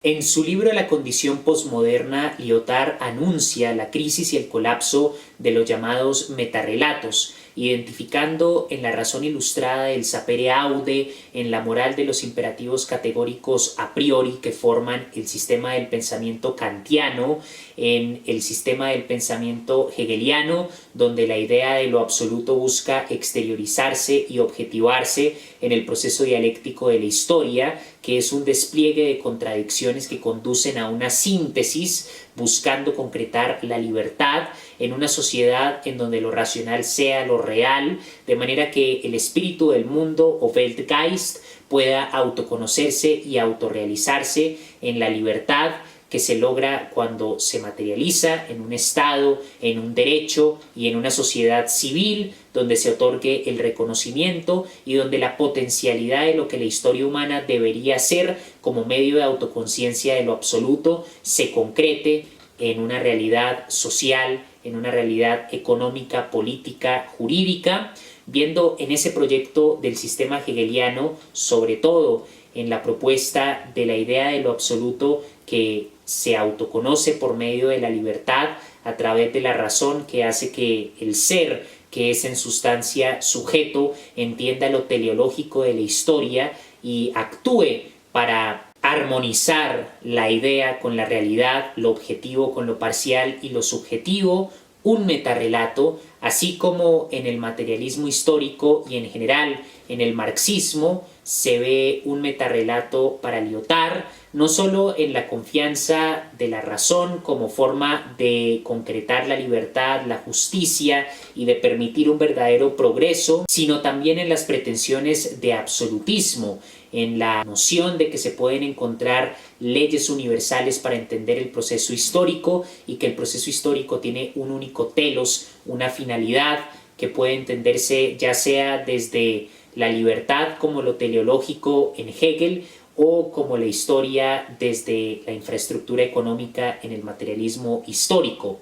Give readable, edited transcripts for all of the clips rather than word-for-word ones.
En su libro La condición posmoderna, Lyotard anuncia la crisis y el colapso de los llamados metarrelatos, identificando en la razón ilustrada del sapere aude, en la moral de los imperativos categóricos a priori que forman el sistema del pensamiento kantiano, en el sistema del pensamiento hegeliano, donde la idea de lo absoluto busca exteriorizarse y objetivarse en el proceso dialéctico de la historia, que es un despliegue de contradicciones que conducen a una síntesis buscando concretar la libertad en una sociedad en donde lo racional sea lo real, de manera que el espíritu del mundo o Weltgeist pueda autoconocerse y autorrealizarse en la libertad que se logra cuando se materializa en un Estado, en un derecho y en una sociedad civil donde se otorgue el reconocimiento y donde la potencialidad de lo que la historia humana debería ser como medio de autoconciencia de lo absoluto se concrete en una realidad social, en una realidad económica, política, jurídica, viendo en ese proyecto del sistema hegeliano, sobre todo en la propuesta de la idea de lo absoluto que se autoconoce por medio de la libertad a través de la razón que hace que el ser, que es en sustancia sujeto, entienda lo teleológico de la historia y actúe para armonizar la idea con la realidad, lo objetivo con lo parcial y lo subjetivo, un metarrelato, así como en el materialismo histórico y en general en el marxismo se ve un metarrelato para Lyotard, no solo en la confianza de la razón como forma de concretar la libertad, la justicia y de permitir un verdadero progreso, sino también en las pretensiones de absolutismo, en la noción de que se pueden encontrar leyes universales para entender el proceso histórico y que el proceso histórico tiene un único telos, una finalidad que puede entenderse ya sea desde la libertad como lo teleológico en Hegel o como la historia desde la infraestructura económica en el materialismo histórico.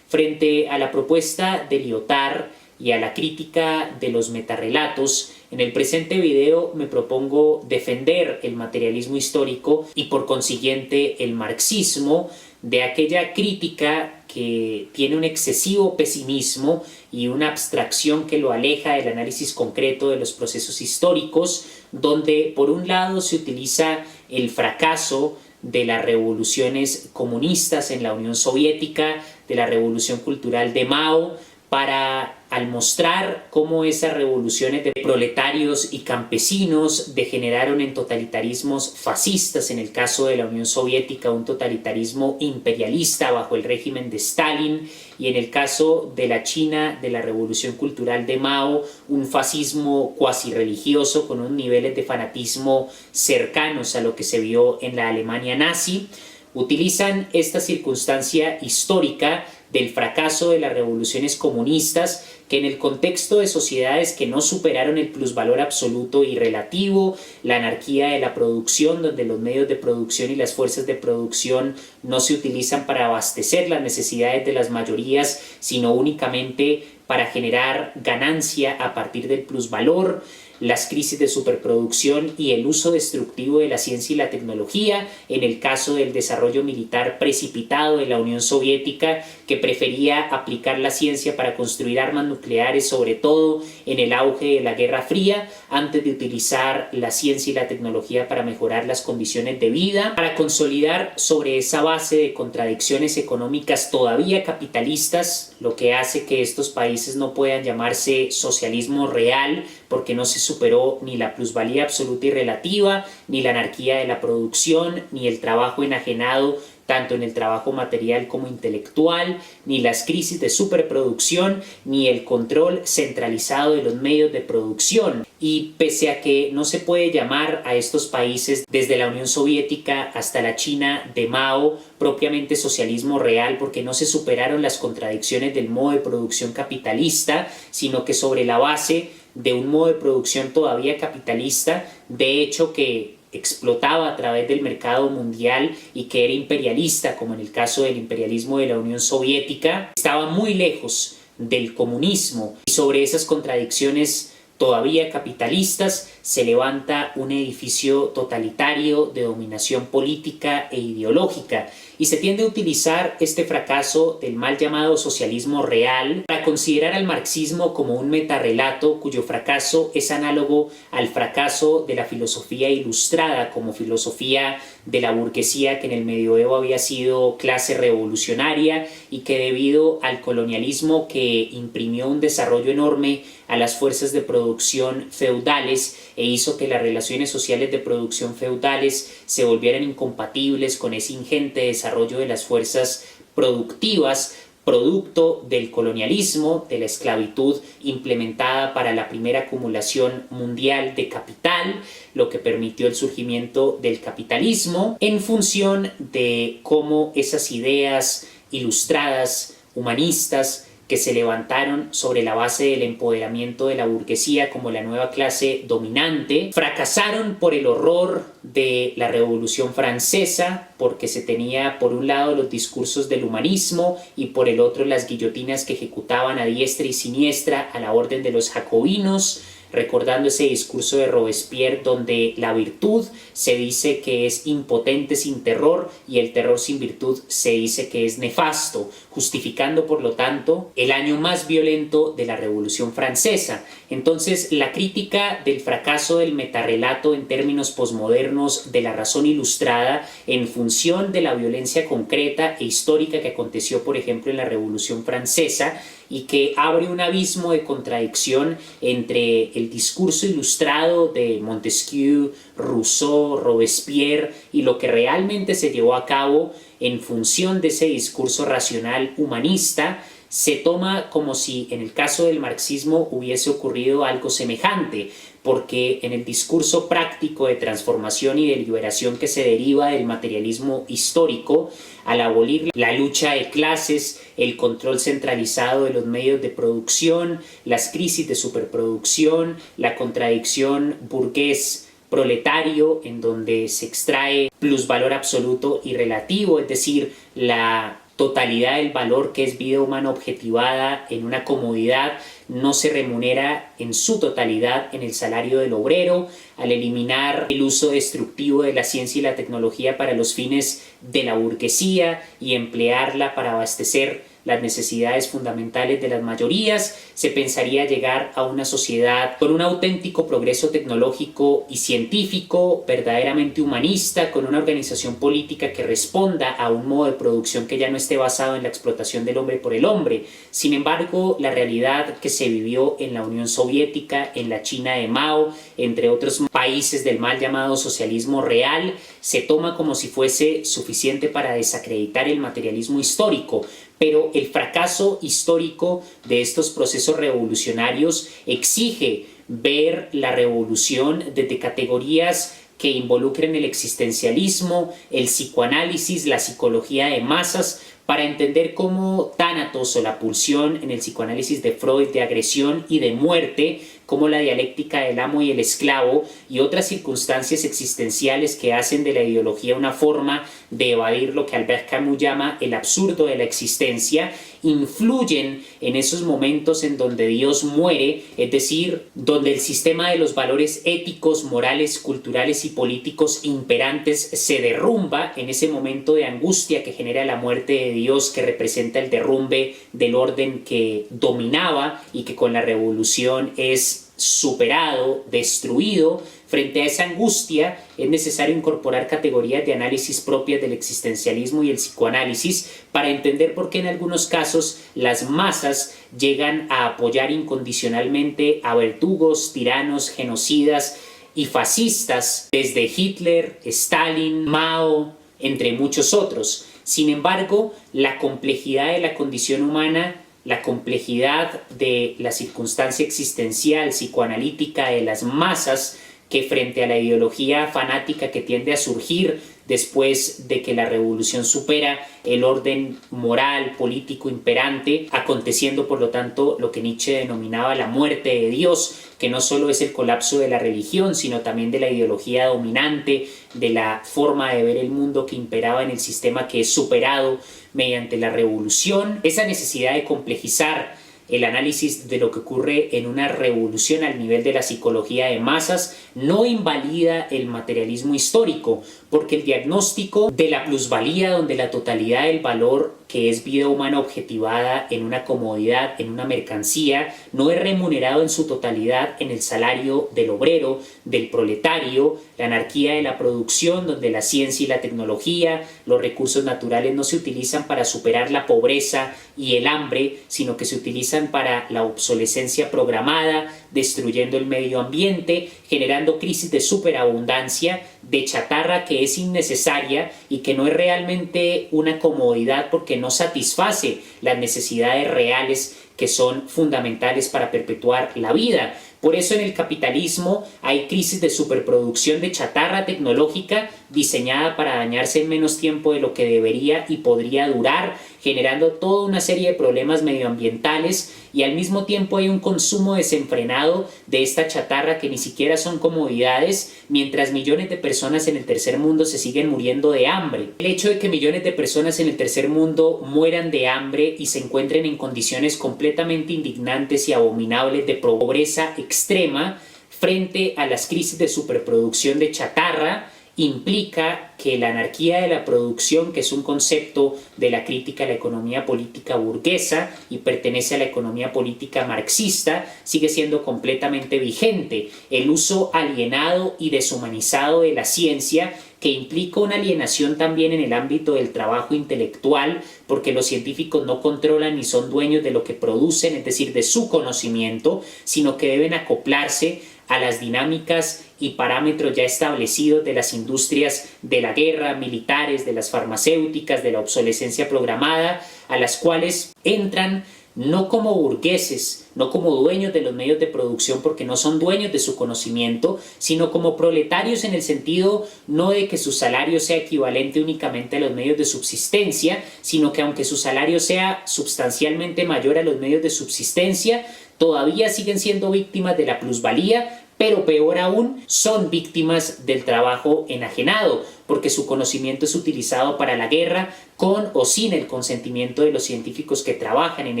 Frente a la propuesta de Lyotard y a la crítica de los metarrelatos, en el presente video me propongo defender el materialismo histórico y por consiguiente el marxismo de aquella crítica que tiene un excesivo pesimismo y una abstracción que lo aleja del análisis concreto de los procesos históricos, donde por un lado se utiliza el fracaso de las revoluciones comunistas en la Unión Soviética, de la revolución cultural de Mao, para al mostrar cómo esas revoluciones de proletarios y campesinos degeneraron en totalitarismos fascistas, en el caso de la Unión Soviética un totalitarismo imperialista bajo el régimen de Stalin, y en el caso de la China, de la revolución cultural de Mao, un fascismo cuasi religioso con unos niveles de fanatismo cercanos a lo que se vio en la Alemania nazi. Utilizan esta circunstancia histórica del fracaso de las revoluciones comunistas, que en el contexto de sociedades que no superaron el plusvalor absoluto y relativo, la anarquía de la producción, donde los medios de producción y las fuerzas de producción no se utilizan para abastecer las necesidades de las mayorías, sino únicamente para generar ganancia a partir del plusvalor, las crisis de superproducción y el uso destructivo de la ciencia y la tecnología, en el caso del desarrollo militar precipitado de la Unión Soviética, que prefería aplicar la ciencia para construir armas nucleares, sobre todo en el auge de la Guerra Fría, antes de utilizar la ciencia y la tecnología para mejorar las condiciones de vida, para consolidar sobre esa base de contradicciones económicas todavía capitalistas, lo que hace que estos países no puedan llamarse socialismo real, porque no se superó ni la plusvalía absoluta y relativa, ni la anarquía de la producción, ni el trabajo enajenado tanto en el trabajo material como intelectual, ni las crisis de superproducción, ni el control centralizado de los medios de producción. Y pese a que no se puede llamar a estos países desde la Unión Soviética hasta la China de Mao propiamente socialismo real, porque no se superaron las contradicciones del modo de producción capitalista, sino que sobre la base de un modo de producción todavía capitalista, de hecho que explotaba a través del mercado mundial y que era imperialista, como en el caso del imperialismo de la Unión Soviética, estaba muy lejos del comunismo. Y sobre esas contradicciones todavía capitalistas, se levanta un edificio totalitario de dominación política e ideológica, y se tiende a utilizar este fracaso del mal llamado socialismo real para considerar al marxismo como un metarrelato cuyo fracaso es análogo al fracaso de la filosofía ilustrada como filosofía de la burguesía, que en el medioevo había sido clase revolucionaria y que debido al colonialismo que imprimió un desarrollo enorme a las fuerzas de producción feudales e hizo que las relaciones sociales de producción feudales se volvieran incompatibles con ese ingente desarrollo de las fuerzas productivas, producto del colonialismo, de la esclavitud implementada para la primera acumulación mundial de capital, lo que permitió el surgimiento del capitalismo, en función de cómo esas ideas ilustradas, humanistas, que se levantaron sobre la base del empoderamiento de la burguesía como la nueva clase dominante, fracasaron por el horror de la Revolución Francesa, porque se tenía por un lado los discursos del humanismo y por el otro las guillotinas que ejecutaban a diestra y siniestra a la orden de los jacobinos, recordando ese discurso de Robespierre donde la virtud se dice que es impotente sin terror y el terror sin virtud se dice que es nefasto, justificando por lo tanto el año más violento de la Revolución Francesa. Entonces, la crítica del fracaso del metarrelato en términos posmodernos de la razón ilustrada en función de la violencia concreta e histórica que aconteció, por ejemplo, en la Revolución Francesa, y que abre un abismo de contradicción entre el discurso ilustrado de Montesquieu, Rousseau, Robespierre y lo que realmente se llevó a cabo en función de ese discurso racional humanista. Se toma como si en el caso del marxismo hubiese ocurrido algo semejante, porque en el discurso práctico de transformación y de liberación que se deriva del materialismo histórico, al abolir la lucha de clases, el control centralizado de los medios de producción, las crisis de superproducción, la contradicción burgués proletario en donde se extrae plusvalor absoluto y relativo, es decir, la totalidad del valor que es vida humana objetivada en una comodidad no se remunera en su totalidad en el salario del obrero, al eliminar el uso destructivo de la ciencia y la tecnología para los fines de la burguesía y emplearla para abastecer las necesidades fundamentales de las mayorías, se pensaría llegar a una sociedad con un auténtico progreso tecnológico y científico, verdaderamente humanista, con una organización política que responda a un modo de producción que ya no esté basado en la explotación del hombre por el hombre. Sin embargo, la realidad que se vivió en la Unión Soviética, en la China de Mao, entre otros países del mal llamado socialismo real, se toma como si fuese suficiente para desacreditar el materialismo histórico. Pero el fracaso histórico de estos procesos revolucionarios exige ver la revolución desde categorías que involucren el existencialismo, el psicoanálisis, la psicología de masas, para entender cómo Tánatos o la pulsión en el psicoanálisis de Freud de agresión y de muerte, como la dialéctica del amo y el esclavo y otras circunstancias existenciales que hacen de la ideología una forma de evadir lo que Albert Camus llama el absurdo de la existencia, influyen en esos momentos en donde Dios muere, es decir, donde el sistema de los valores éticos, morales, culturales y políticos imperantes se derrumba en ese momento de angustia que genera la muerte de Dios, que representa el derrumbe del orden que dominaba y que con la revolución es superado, destruido. Frente a esa angustia es necesario incorporar categorías de análisis propias del existencialismo y el psicoanálisis para entender por qué en algunos casos las masas llegan a apoyar incondicionalmente a verdugos, tiranos, genocidas y fascistas, desde Hitler, Stalin, Mao, entre muchos otros. Sin embargo, la complejidad de la condición humana, la complejidad de la circunstancia existencial psicoanalítica de las masas, que frente a la ideología fanática que tiende a surgir después de que la revolución supera el orden moral, político imperante, aconteciendo por lo tanto lo que Nietzsche denominaba la muerte de Dios, que no solo es el colapso de la religión, sino también de la ideología dominante, de la forma de ver el mundo que imperaba en el sistema que es superado mediante la revolución. Esa necesidad de complejizar el análisis de lo que ocurre en una revolución al nivel de la psicología de masas no invalida el materialismo histórico, porque el diagnóstico de la plusvalía, donde la totalidad del valor que es vida humana objetivada en una comodidad, en una mercancía, no es remunerado en su totalidad en el salario del obrero, del proletario, la anarquía de la producción, donde la ciencia y la tecnología, los recursos naturales no se utilizan para superar la pobreza y el hambre, sino que se utilizan para la obsolescencia programada, destruyendo el medio ambiente, generando crisis de superabundancia, de chatarra que es innecesaria y que no es realmente una comodidad porque no satisface las necesidades reales que son fundamentales para perpetuar la vida. Por eso en el capitalismo hay crisis de superproducción de chatarra tecnológica diseñada para dañarse en menos tiempo de lo que debería y podría durar, generando toda una serie de problemas medioambientales, y al mismo tiempo hay un consumo desenfrenado de esta chatarra que ni siquiera son comodidades, mientras millones de personas en el tercer mundo se siguen muriendo de hambre. El hecho de que millones de personas en el tercer mundo mueran de hambre y se encuentren en condiciones completamente indignantes y abominables de pobreza extrema frente a las crisis de superproducción de chatarra implica que la anarquía de la producción, que es un concepto de la crítica a la economía política burguesa y pertenece a la economía política marxista, sigue siendo completamente vigente. El uso alienado y deshumanizado de la ciencia, que implica una alienación también en el ámbito del trabajo intelectual, porque los científicos no controlan ni son dueños de lo que producen, es decir, de su conocimiento, sino que deben acoplarse a las dinámicas y parámetros ya establecidos de las industrias de la guerra, militares, de las farmacéuticas, de la obsolescencia programada, a las cuales entran no como burgueses, no como dueños de los medios de producción porque no son dueños de su conocimiento, sino como proletarios en el sentido no de que su salario sea equivalente únicamente a los medios de subsistencia, sino que aunque su salario sea sustancialmente mayor a los medios de subsistencia, todavía siguen siendo víctimas de la plusvalía, pero peor aún, son víctimas del trabajo enajenado, porque su conocimiento es utilizado para la guerra con o sin el consentimiento de los científicos que trabajan en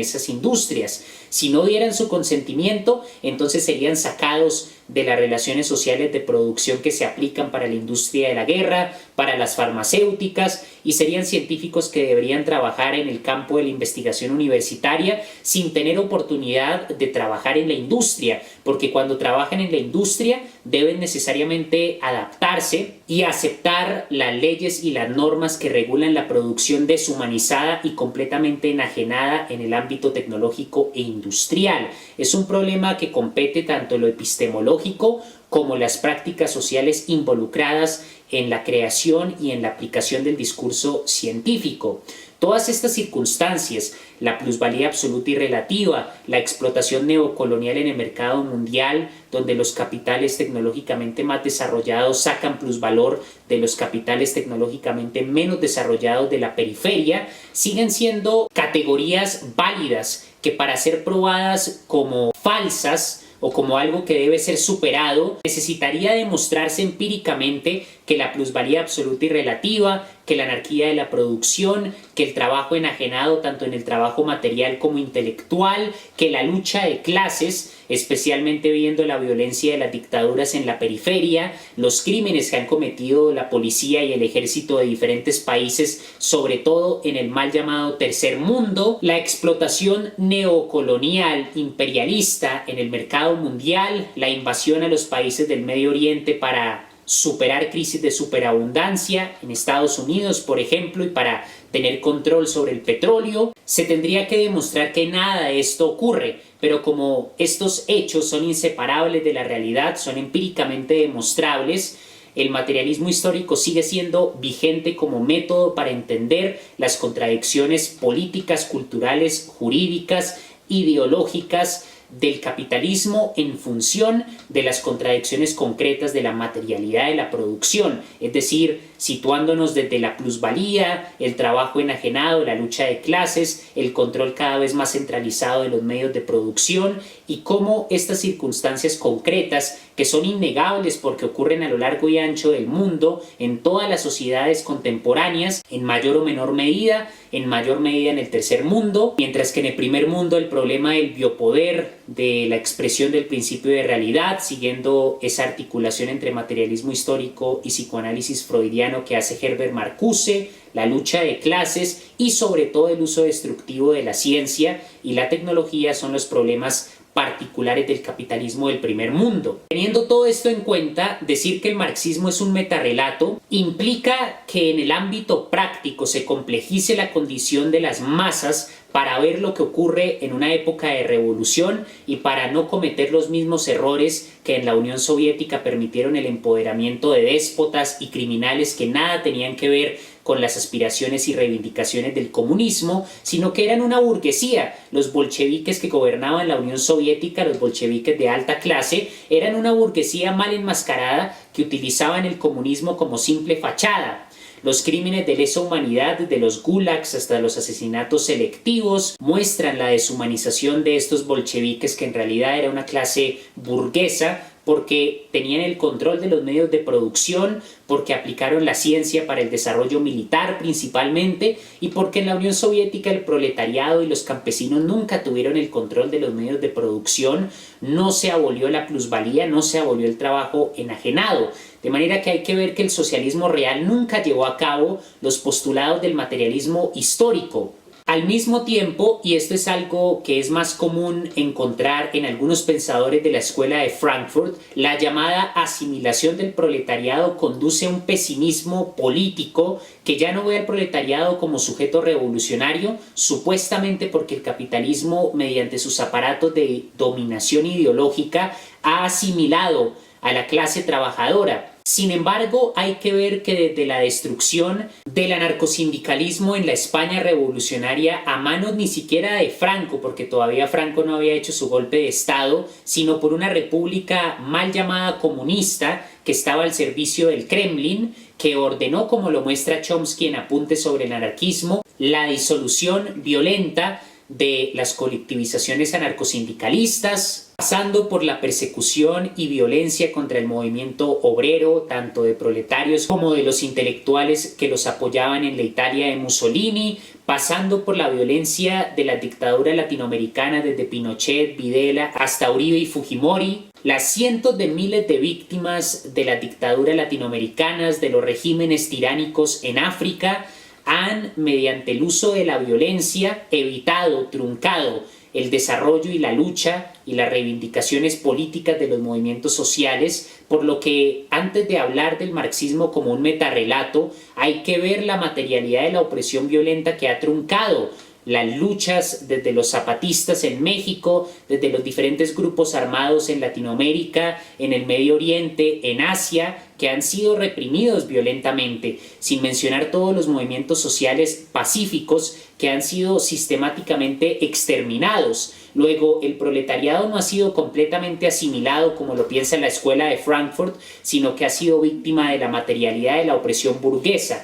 esas industrias. Si no dieran su consentimiento, entonces serían sacados de las relaciones sociales de producción que se aplican para la industria de la guerra, para las farmacéuticas, y serían científicos que deberían trabajar en el campo de la investigación universitaria sin tener oportunidad de trabajar en la industria, porque cuando trabajan en la industria deben necesariamente adaptarse y aceptar las leyes y las normas que regulan la producción deshumanizada y completamente enajenada en el ámbito tecnológico e industrial. Es un problema que compete tanto lo epistemológico como las prácticas sociales involucradas en la creación y en la aplicación del discurso científico. Todas estas circunstancias, la plusvalía absoluta y relativa, la explotación neocolonial en el mercado mundial, donde los capitales tecnológicamente más desarrollados sacan plusvalor de los capitales tecnológicamente menos desarrollados de la periferia, siguen siendo categorías válidas que, para ser probadas como falsas o como algo que debe ser superado, necesitaría demostrarse empíricamente que la plusvalía absoluta y relativa, que la anarquía de la producción, que el trabajo enajenado tanto en el trabajo material como intelectual, que la lucha de clases, especialmente viendo la violencia de las dictaduras en la periferia, los crímenes que han cometido la policía y el ejército de diferentes países, sobre todo en el mal llamado tercer mundo, la explotación neocolonial imperialista en el mercado mundial, la invasión a los países del Medio Oriente para superar crisis de superabundancia en Estados Unidos, por ejemplo, y para tener control sobre el petróleo. Se tendría que demostrar que nada de esto ocurre, pero como estos hechos son inseparables de la realidad, son empíricamente demostrables, el materialismo histórico sigue siendo vigente como método para entender las contradicciones políticas, culturales, jurídicas, ideológicas del capitalismo en función de las contradicciones concretas de la materialidad de la producción. Es decir, situándonos desde la plusvalía, el trabajo enajenado, la lucha de clases, el control cada vez más centralizado de los medios de producción y cómo estas circunstancias concretas, que son innegables porque ocurren a lo largo y ancho del mundo, en todas las sociedades contemporáneas, en mayor o menor medida, en mayor medida en el tercer mundo, mientras que en el primer mundo el problema del biopoder, de la expresión del principio de realidad, siguiendo esa articulación entre materialismo histórico y psicoanálisis freudiano que hace Herbert Marcuse, la lucha de clases y sobre todo el uso destructivo de la ciencia y la tecnología son los problemas particulares del capitalismo del primer mundo. Teniendo todo esto en cuenta, decir que el marxismo es un metarrelato implica que en el ámbito práctico se complejice la condición de las masas para ver lo que ocurre en una época de revolución y para no cometer los mismos errores que en la Unión Soviética permitieron el empoderamiento de déspotas y criminales que nada tenían que ver con las aspiraciones y reivindicaciones del comunismo, sino que eran una burguesía. Los bolcheviques que gobernaban la Unión Soviética, los bolcheviques de alta clase, eran una burguesía mal enmascarada que utilizaban el comunismo como simple fachada. Los crímenes de lesa humanidad, desde los gulags hasta los asesinatos selectivos, muestran la deshumanización de estos bolcheviques que en realidad era una clase burguesa porque tenían el control de los medios de producción, porque aplicaron la ciencia para el desarrollo militar principalmente y porque en la Unión Soviética el proletariado y los campesinos nunca tuvieron el control de los medios de producción, no se abolió la plusvalía, no se abolió el trabajo enajenado. De manera que hay que ver que el socialismo real nunca llevó a cabo los postulados del materialismo histórico. Al mismo tiempo, y esto es algo que es más común encontrar en algunos pensadores de la escuela de Frankfurt, la llamada asimilación del proletariado conduce a un pesimismo político que ya no ve al proletariado como sujeto revolucionario, supuestamente porque el capitalismo, mediante sus aparatos de dominación ideológica, ha asimilado a la clase trabajadora. Sin embargo, hay que ver que desde la destrucción del anarcosindicalismo en la España revolucionaria a manos ni siquiera de Franco, porque todavía Franco no había hecho su golpe de Estado, sino por una república mal llamada comunista que estaba al servicio del Kremlin, que ordenó, como lo muestra Chomsky en Apuntes sobre el anarquismo, la disolución violenta de las colectivizaciones anarcosindicalistas, pasando por la persecución y violencia contra el movimiento obrero, tanto de proletarios como de los intelectuales que los apoyaban en la Italia de Mussolini, pasando por la violencia de la dictadura latinoamericana desde Pinochet, Videla hasta Uribe y Fujimori, las cientos de miles de víctimas de las dictaduras latinoamericanas, de los regímenes tiránicos en África, han, mediante el uso de la violencia, evitado, truncado el desarrollo y la lucha y las reivindicaciones políticas de los movimientos sociales, por lo que antes de hablar del marxismo como un metarrelato, hay que ver la materialidad de la opresión violenta que ha truncado las luchas desde los zapatistas en México, desde los diferentes grupos armados en Latinoamérica, en el Medio Oriente, en Asia, que han sido reprimidos violentamente, sin mencionar todos los movimientos sociales pacíficos que han sido sistemáticamente exterminados. Luego, el proletariado no ha sido completamente asimilado como lo piensa la escuela de Frankfurt, sino que ha sido víctima de la materialidad de la opresión burguesa.